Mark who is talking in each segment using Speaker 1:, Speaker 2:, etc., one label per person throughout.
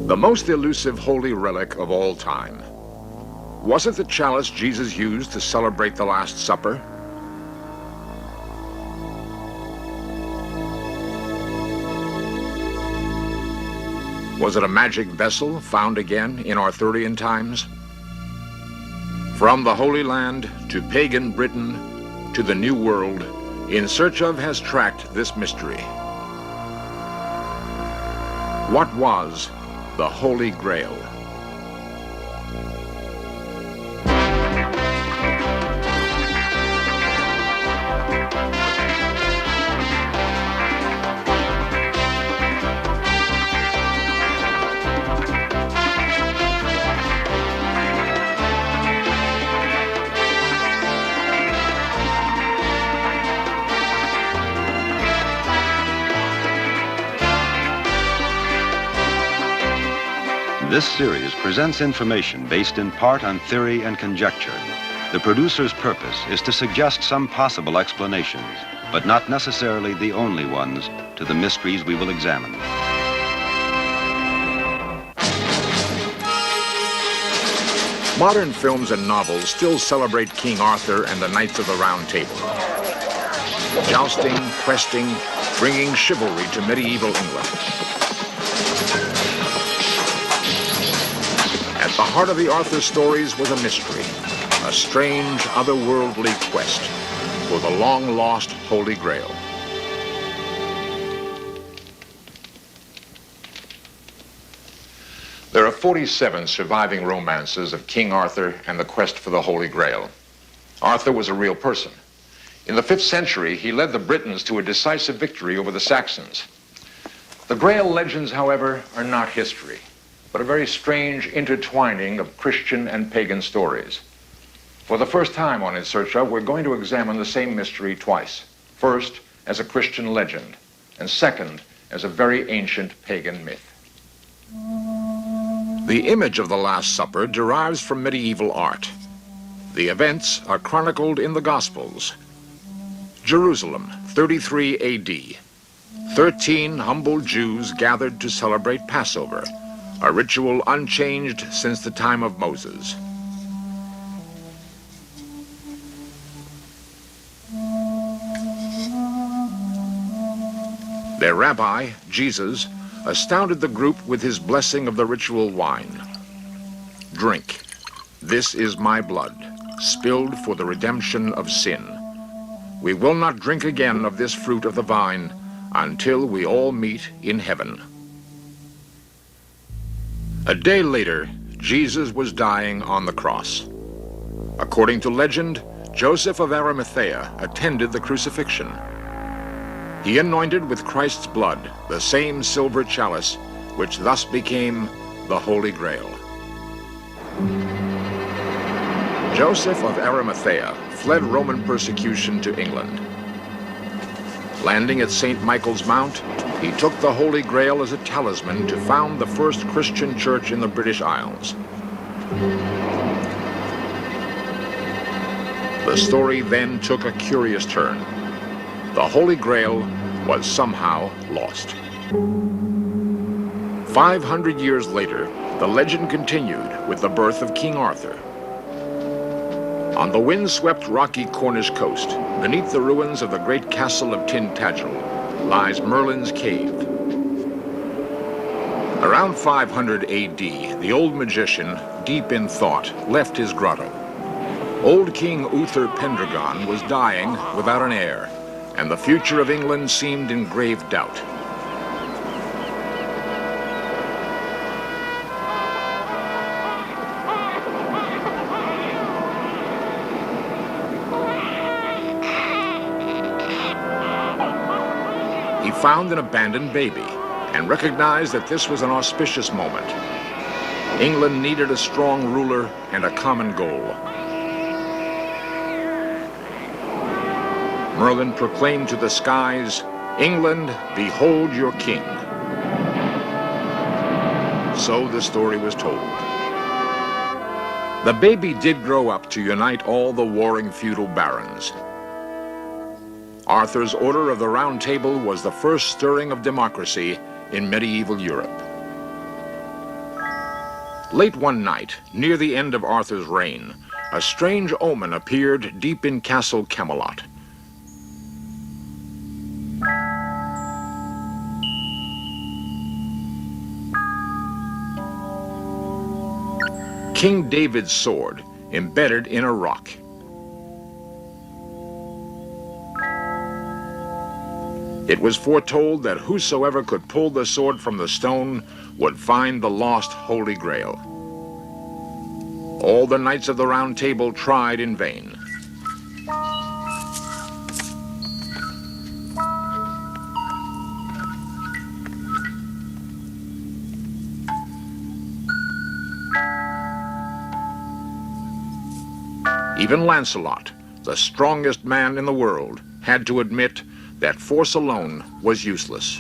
Speaker 1: The most elusive holy relic of all time. Was it the chalice Jesus used to celebrate the Last Supper? Was it a magic vessel found again in Arthurian times? From the Holy Land to pagan Britain to the New World, In Search Of has tracked this mystery. What was the Holy Grail?
Speaker 2: This series presents information based in part on theory and conjecture. The producer's purpose is to suggest some possible explanations, but not necessarily the only ones, to the mysteries we will examine.
Speaker 1: Modern films and novels still celebrate King Arthur and the Knights of the Round Table. Jousting, questing, bringing chivalry to medieval England. At the heart of the Arthur stories was a mystery, a strange, otherworldly quest for the long-lost Holy Grail. There are 47 surviving romances of King Arthur and the quest for the Holy Grail. Arthur was a real person. In the 5th century, he led the Britons to a decisive victory over the Saxons. The Grail legends, however, are not history, but a very strange intertwining of Christian and pagan stories. For the first time on In Search Of, we're going to examine the same mystery twice. First, as a Christian legend, and second, as a very ancient pagan myth. The image of the Last Supper derives from medieval art. The events are chronicled in the Gospels. Jerusalem, 33 AD. 13 humble Jews gathered to celebrate Passover, a ritual unchanged since the time of Moses. Their rabbi, Jesus, astounded the group with his blessing of the ritual wine. Drink. This is my blood, spilled for the redemption of sin. We will not drink again of this fruit of the vine until we all meet in heaven. A day later, Jesus was dying on the cross. According to legend, Joseph of Arimathea attended the crucifixion. He anointed with Christ's blood the same silver chalice, which thus became the Holy Grail. Joseph of Arimathea fled Roman persecution to England. Landing at St. Michael's Mount, he took the Holy Grail as a talisman to found the first Christian church in the British Isles. The story then took a curious turn. The Holy Grail was somehow lost. 500 years later, the legend continued with the birth of King Arthur. On the wind-swept rocky Cornish coast, beneath the ruins of the great castle of Tintagel, lies Merlin's cave. Around 500 AD, the old magician, deep in thought, left his grotto. Old King Uther Pendragon was dying without an heir, and the future of England seemed in grave doubt. He found an abandoned baby and recognized that this was an auspicious moment. England needed a strong ruler and a common goal. Merlin proclaimed to the skies, "England, behold your king." So the story was told. The baby did grow up to unite all the warring feudal barons. Arthur's Order of the Round Table was the first stirring of democracy in medieval Europe. Late one night, near the end of Arthur's reign, a strange omen appeared deep in Castle Camelot. King David's sword, embedded in a rock. It was foretold that whosoever could pull the sword from the stone would find the lost Holy Grail. All the knights of the Round Table tried in vain. Even Lancelot, the strongest man in the world, had to admit that force alone was useless.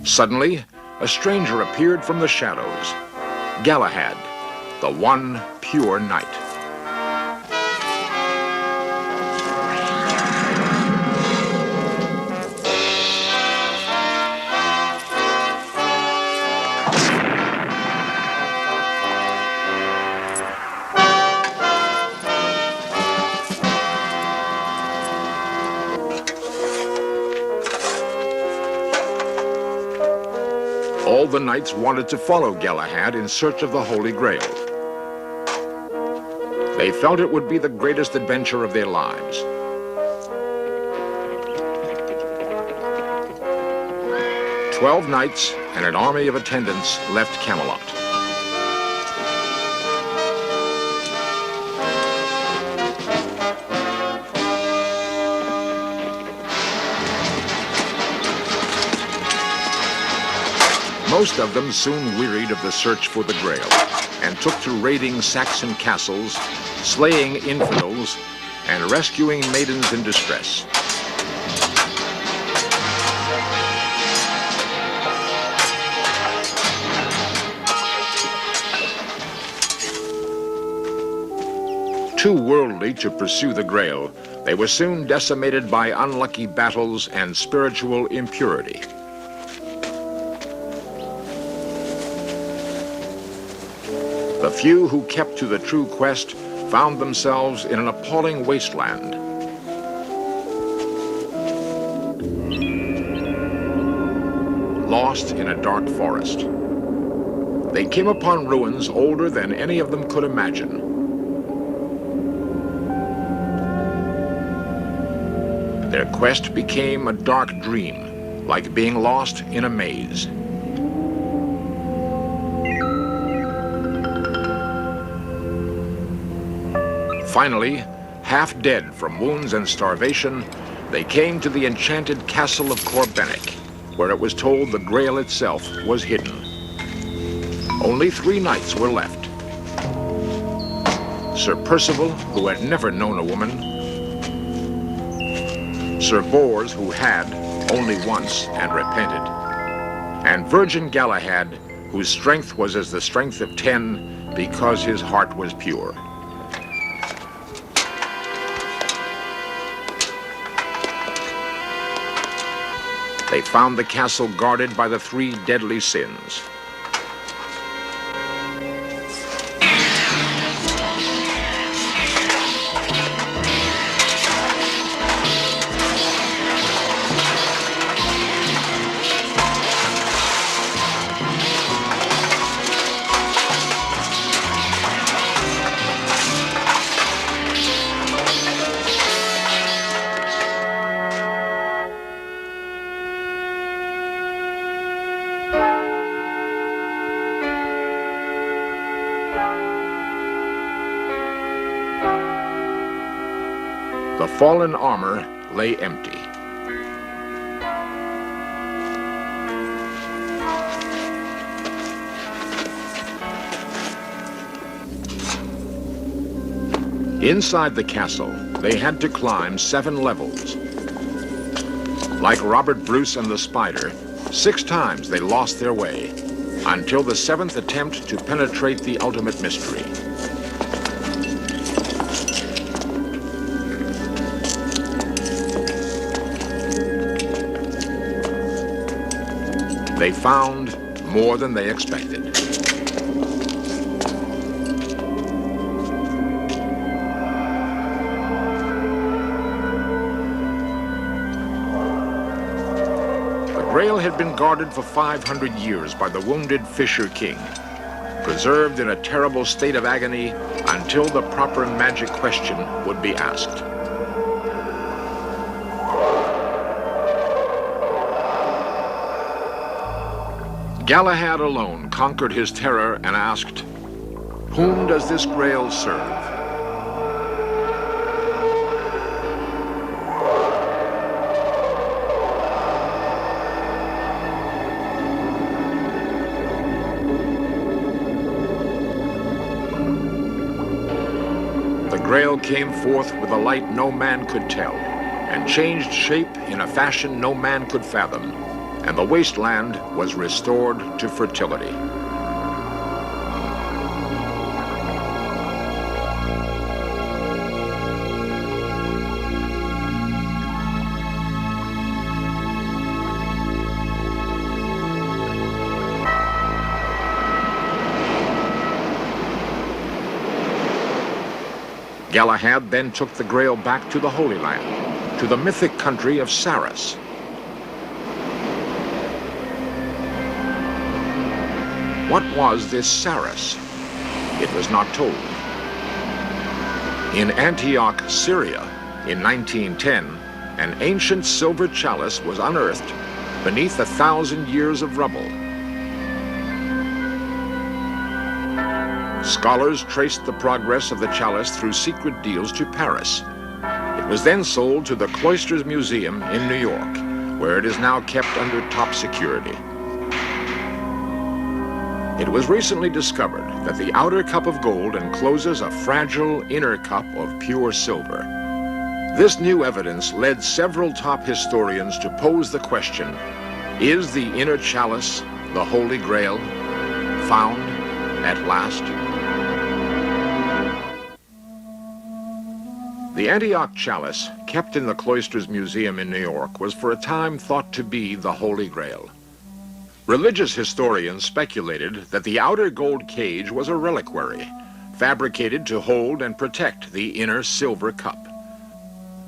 Speaker 1: Suddenly, a stranger appeared from the shadows, Galahad, the one pure knight. All the knights wanted to follow Galahad in search of the Holy Grail. They felt it would be the greatest adventure of their lives. 12 knights and an army of attendants left Camelot. Most of them soon wearied of the search for the Grail and took to raiding Saxon castles, slaying infidels, and rescuing maidens in distress. Too worldly to pursue the Grail, they were soon decimated by unlucky battles and spiritual impurity. The few who kept to the true quest found themselves in an appalling wasteland. Lost in a dark forest. They came upon ruins older than any of them could imagine. Their quest became a dark dream, like being lost in a maze. Finally, half dead from wounds and starvation, they came to the enchanted castle of Corbenic, where it was told the Grail itself was hidden. Only 3 knights were left. Sir Percival, who had never known a woman, Sir Bors, who had only once and repented, and Virgin Galahad, whose strength was as the strength of 10 because his heart was pure. They found the castle guarded by the 3 deadly sins. The fallen armor lay empty. Inside the castle, they had to climb 7 levels. Like Robert Bruce and the Spider, 6 times they lost their way, until the 7th attempt to penetrate the ultimate mystery. They found more than they expected. The Grail had been guarded for 500 years by the wounded Fisher King, preserved in a terrible state of agony until the proper magic question would be asked. Galahad alone conquered his terror and asked, "Whom does this Grail serve?" The Grail came forth with a light no man could tell, and changed shape in a fashion no man could fathom, and the wasteland was restored to fertility. Galahad then took the Grail back to the Holy Land, to the mythic country of Saras. What was this Saras? It was not told. In Antioch, Syria, in 1910, an ancient silver chalice was unearthed beneath 1,000 years of rubble. Scholars traced the progress of the chalice through secret deals to Paris. It was then sold to the Cloisters Museum in New York, where it is now kept under top security. It was recently discovered that the outer cup of gold encloses a fragile inner cup of pure silver. This new evidence led several top historians to pose the question, is the inner chalice, the Holy Grail, found at last? The Antioch chalice, kept in the Cloisters Museum in New York, was for a time thought to be the Holy Grail. Religious historians speculated that the outer gold cage was a reliquary, fabricated to hold and protect the inner silver cup.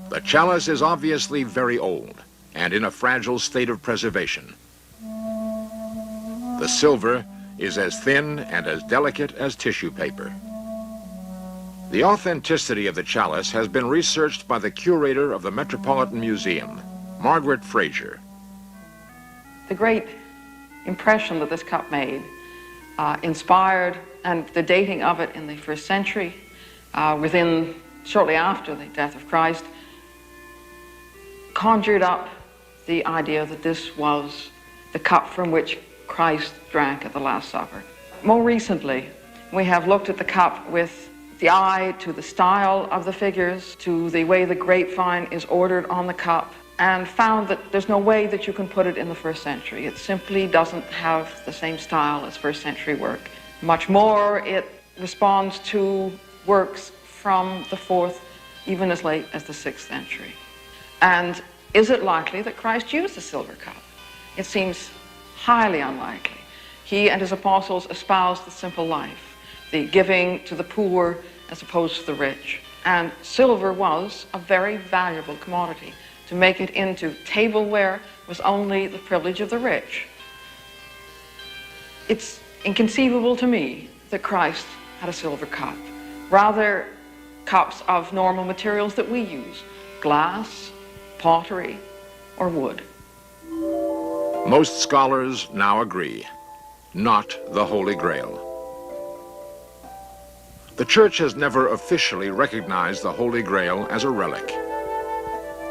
Speaker 1: The chalice is obviously very old and in a fragile state of preservation. The silver is as thin and as delicate as tissue paper. The authenticity of the chalice has been researched by the curator of the Metropolitan Museum, Margaret Fraser.
Speaker 3: The great impression that this cup made, inspired, and the dating of it in the 1st century, shortly after the death of Christ, conjured up the idea that this was the cup from which Christ drank at the Last Supper. More recently, we have looked at the cup with the eye to the style of the figures, to the way the grapevine is ordered on the cup, and found that there's no way that you can put it in the 1st century. It simply doesn't have the same style as 1st century work. Much more, it responds to works from the 4th, even as late as the 6th century. And is it likely that Christ used a silver cup? It seems highly unlikely. He and his apostles espoused the simple life, the giving to the poor as opposed to the rich. And silver was a very valuable commodity. To make it into tableware was only the privilege of the rich. It's inconceivable to me that Christ had a silver cup. Rather, cups of normal materials that we use, glass, pottery, or wood.
Speaker 1: Most scholars now agree, not the Holy Grail. The Church has never officially recognized the Holy Grail as a relic.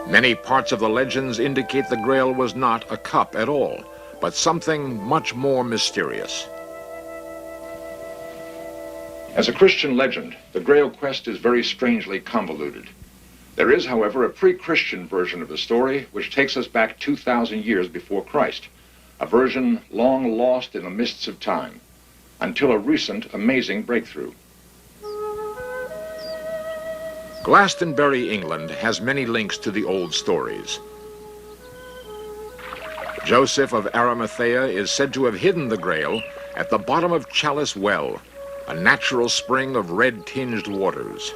Speaker 1: Many parts of the legends indicate the Grail was not a cup at all, but something much more mysterious. As a Christian legend, the Grail quest is very strangely convoluted. There is, however, a pre-Christian version of the story which takes us back 2,000 years before Christ, a version long lost in the mists of time, until a recent amazing breakthrough. Glastonbury, England has many links to the old stories. Joseph of Arimathea is said to have hidden the Grail at the bottom of Chalice Well, a natural spring of red-tinged waters.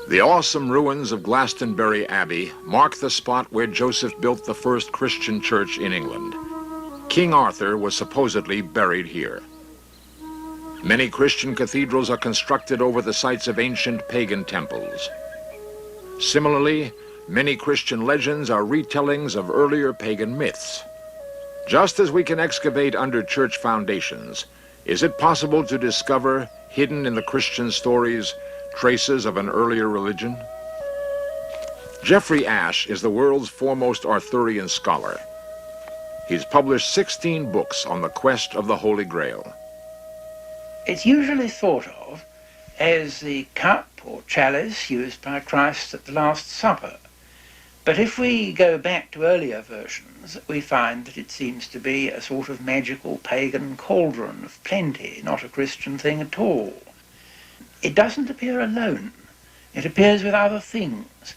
Speaker 1: The awesome ruins of Glastonbury Abbey mark the spot where Joseph built the first Christian church in England. King Arthur was supposedly buried here. Many Christian cathedrals are constructed over the sites of ancient pagan temples. Similarly, many Christian legends are retellings of earlier pagan myths. Just as we can excavate under church foundations, is it possible to discover, hidden in the Christian stories, traces of an earlier religion? Jeffrey Ashe is the world's foremost Arthurian scholar. He's published 16 books on the quest of the Holy Grail.
Speaker 4: It's usually thought of as the cup or chalice used by Christ at the Last Supper. But if we go back to earlier versions, we find that it seems to be a sort of magical pagan cauldron of plenty, not a Christian thing at all. It doesn't appear alone. It appears with other things,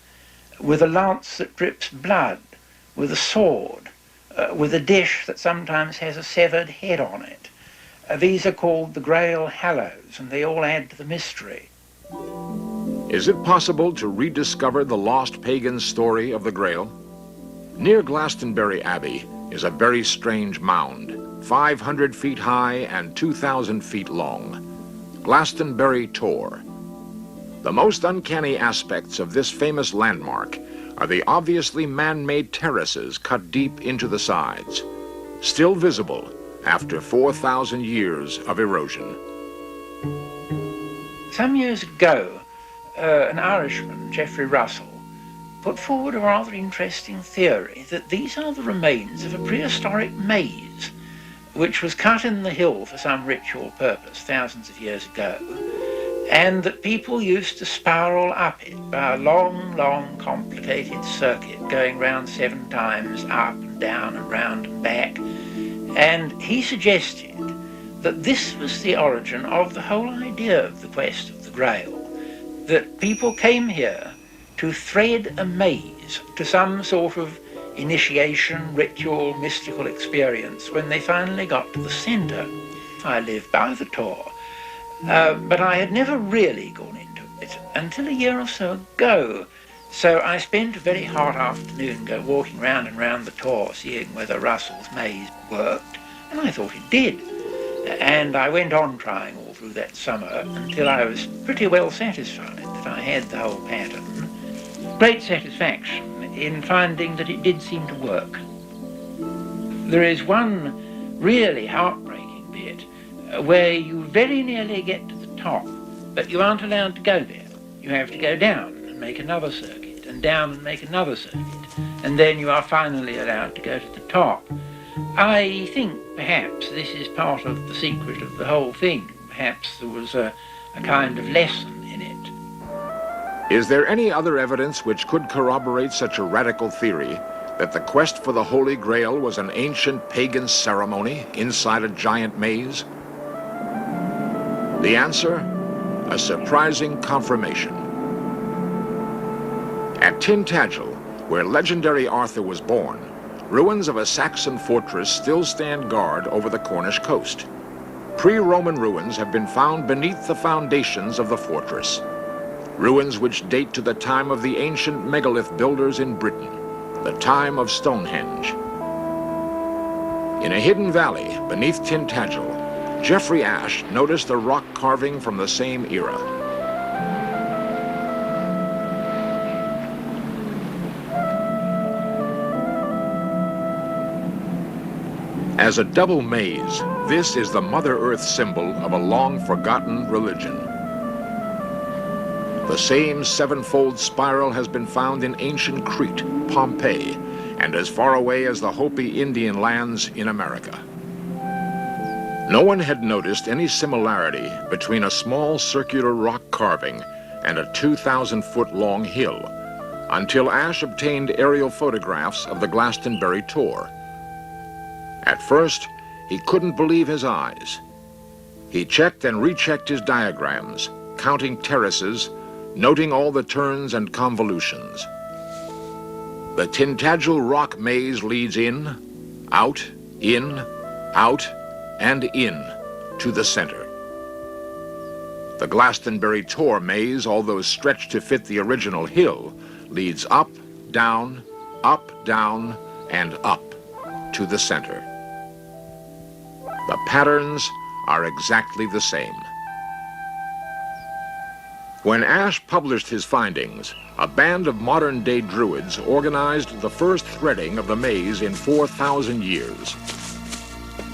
Speaker 4: with a lance that drips blood, with a sword, with a dish that sometimes has a severed head on it. These are called the Grail Hallows, and they all add to the mystery.
Speaker 1: Is it possible to rediscover the lost pagan story of the Grail? Near Glastonbury Abbey is a very strange mound, 500 feet high and 2,000 feet long. Glastonbury Tor. The most uncanny aspects of this famous landmark are the obviously man-made terraces cut deep into the sides, still visible after 4,000 years of erosion.
Speaker 4: Some years ago, an Irishman, Geoffrey Russell, put forward a rather interesting theory that these are the remains of a prehistoric maze which was cut in the hill for some ritual purpose thousands of years ago, and that people used to spiral up it by a long, long, complicated circuit going round 7 times, up and down and round and back. And he suggested that this was the origin of the whole idea of the quest of the Grail, that people came here to thread a maze to some sort of initiation, ritual, mystical experience when they finally got to the centre. I live by the Tor, but I had never really gone into it until a year or so ago. So I spent a very hot afternoon walking round and round the Tor, seeing whether Russell's maze worked, and I thought it did. And I went on trying all through that summer until I was pretty well satisfied that I had the whole pattern. Great satisfaction in finding that it did seem to work. There is one really heartbreaking bit where you very nearly get to the top, but you aren't allowed to go there. You have to go down and make another circuit, and down and make another circuit, and then you are finally allowed to go to the top. I think perhaps this is part of the secret of the whole thing. Perhaps there was a kind of lesson in it.
Speaker 1: Is there any other evidence which could corroborate such a radical theory that the quest for the Holy Grail was an ancient pagan ceremony inside a giant maze? The answer? A surprising confirmation. At Tintagel, where legendary Arthur was born, ruins of a Saxon fortress still stand guard over the Cornish coast. Pre-Roman ruins have been found beneath the foundations of the fortress. Ruins which date to the time of the ancient megalith builders in Britain, the time of Stonehenge. In a hidden valley beneath Tintagel, Jeffrey Ashe noticed a rock carving from the same era. As a double maze, this is the Mother Earth symbol of a long-forgotten religion. The same sevenfold spiral has been found in ancient Crete, Pompeii, and as far away as the Hopi Indian lands in America. No one had noticed any similarity between a small circular rock carving and a 2,000-foot-long hill until Ashe obtained aerial photographs of the Glastonbury Tor. At first, he couldn't believe his eyes. He checked and rechecked his diagrams, counting terraces, noting all the turns and convolutions. The Tintagel rock maze leads in, out, and in to the center. The Glastonbury Tor maze, although stretched to fit the original hill, leads up, down, and up to the center. The patterns are exactly the same. When Ash published his findings, a band of modern-day Druids organized the first threading of the maze in 4,000 years.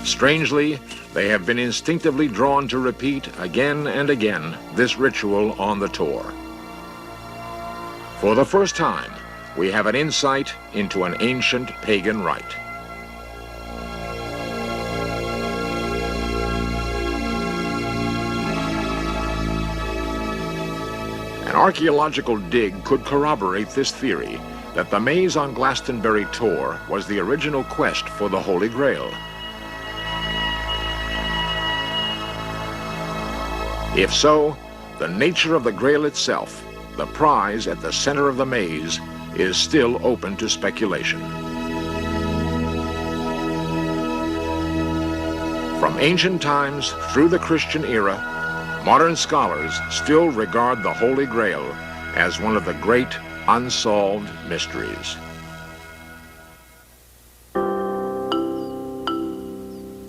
Speaker 1: Strangely, they have been instinctively drawn to repeat again and again this ritual on the Tor. For the first time, we have an insight into an ancient pagan rite. An archaeological dig could corroborate this theory that the maze on Glastonbury Tor was the original quest for the Holy Grail. If so, the nature of the Grail itself, the prize at the center of the maze, is still open to speculation. From ancient times through the Christian era, modern scholars still regard the Holy Grail as one of the great unsolved mysteries.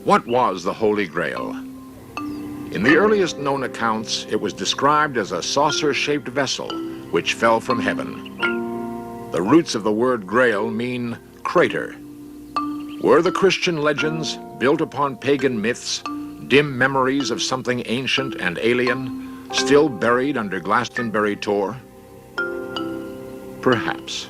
Speaker 1: What was the Holy Grail? In the earliest known accounts, it was described as a saucer-shaped vessel which fell from heaven. The roots of the word Grail mean crater. Were the Christian legends, built upon pagan myths, dim memories of something ancient and alien, still buried under Glastonbury Tor? Perhaps.